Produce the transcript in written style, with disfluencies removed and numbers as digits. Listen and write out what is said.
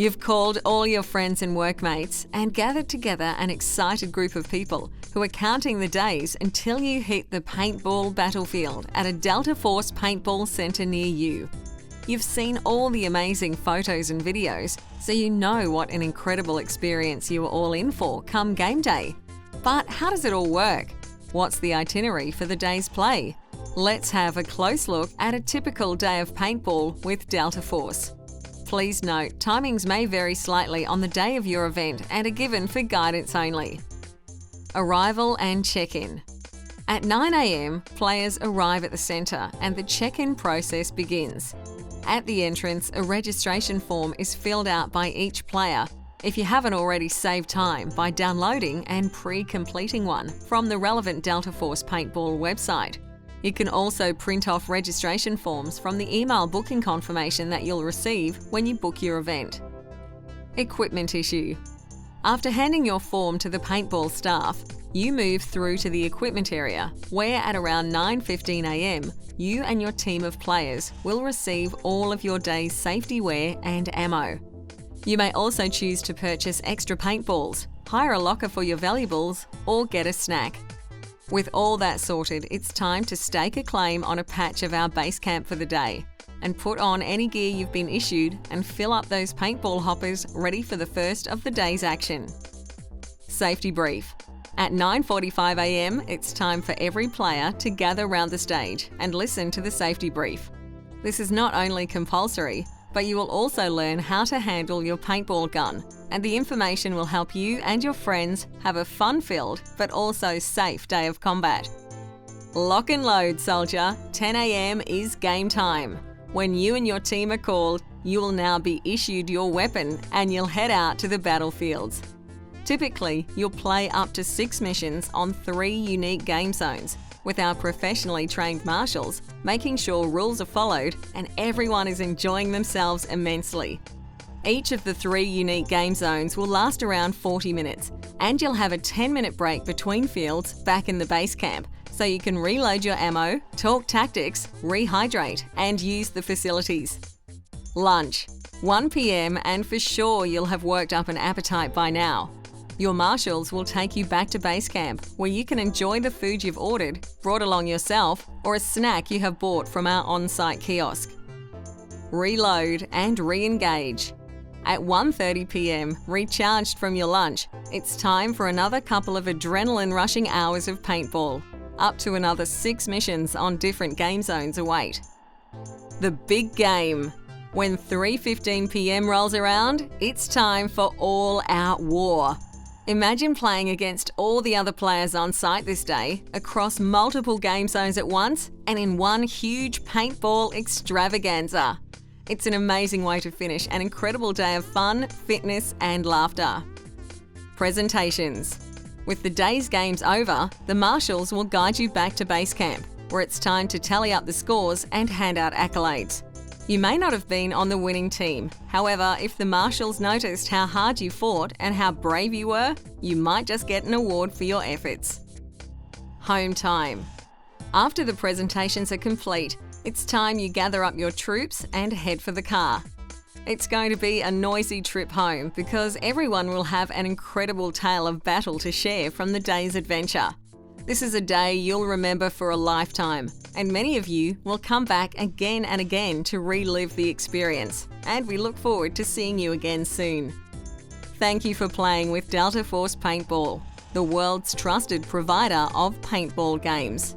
You've called all your friends and workmates and gathered together an excited group of people who are counting the days until you hit the paintball battlefield at a Delta Force Paintball centre near you. You've seen all the amazing photos and videos, so you know what an incredible experience you are all in for come game day. But how does it all work? What's the itinerary for the day's play? Let's have a close look at a typical day of paintball with Delta Force. Please note, timings may vary slightly on the day of your event and are given for guidance only. Arrival and check-in. At 9 a.m, players arrive at the centre and the check-in process begins. At the entrance, a registration form is filled out by each player. If you haven't already saved time by downloading and pre-completing one from the relevant Delta Force Paintball website. You can also print off registration forms from the email booking confirmation that you'll receive when you book your event. Equipment issue. After handing your form to the paintball staff, you move through to the equipment area, where at around 9:15 a.m, you and your team of players will receive all of your day's safety wear and ammo. You may also choose to purchase extra paintballs, hire a locker for your valuables, or get a snack. With all that sorted, it's time to stake a claim on a patch of our base camp for the day and put on any gear you've been issued and fill up those paintball hoppers ready for the first of the day's action. Safety brief. At 9:45 a.m, it's time for every player to gather round the stage and listen to the safety brief. This is not only compulsory, but you will also learn how to handle your paintball gun, and the information will help you and your friends have a fun-filled but also safe day of combat. Lock and load, soldier. 10 a.m. is game time. When you and your team are called, you will now be issued your weapon and you'll head out to the battlefields. Typically, you'll play up to 6 missions on 3 unique game zones, with our professionally trained marshals making sure rules are followed and everyone is enjoying themselves immensely. Each of the 3 unique game zones will last around 40 minutes, and you'll have a 10-minute break between fields back in the base camp, so you can reload your ammo, talk tactics, rehydrate, and use the facilities. Lunch. 1 p.m, and for sure you'll have worked up an appetite by now. Your marshals will take you back to base camp, where you can enjoy the food you've ordered, brought along yourself, or a snack you have bought from our on-site kiosk. Reload and re-engage. At 1:30 p.m, recharged from your lunch, it's time for another couple of adrenaline-rushing hours of paintball. Up to another 6 missions on different game zones await. The big game. When 3:15 p.m. rolls around, it's time for all-out war. Imagine playing against all the other players on site this day, across multiple game zones at once, and in one huge paintball extravaganza. It's an amazing way to finish an incredible day of fun, fitness, and laughter. Presentations. With the day's games over, the marshals will guide you back to base camp, where it's time to tally up the scores and hand out accolades. You may not have been on the winning team. However, if the marshals noticed how hard you fought and how brave you were, you might just get an award for your efforts. Home time. After the presentations are complete, it's time you gather up your troops and head for the car. It's going to be a noisy trip home because everyone will have an incredible tale of battle to share from the day's adventure. This is a day you'll remember for a lifetime, and many of you will come back again and again to relive the experience, and we look forward to seeing you again soon. Thank you for playing with Delta Force Paintball, the world's trusted provider of paintball games.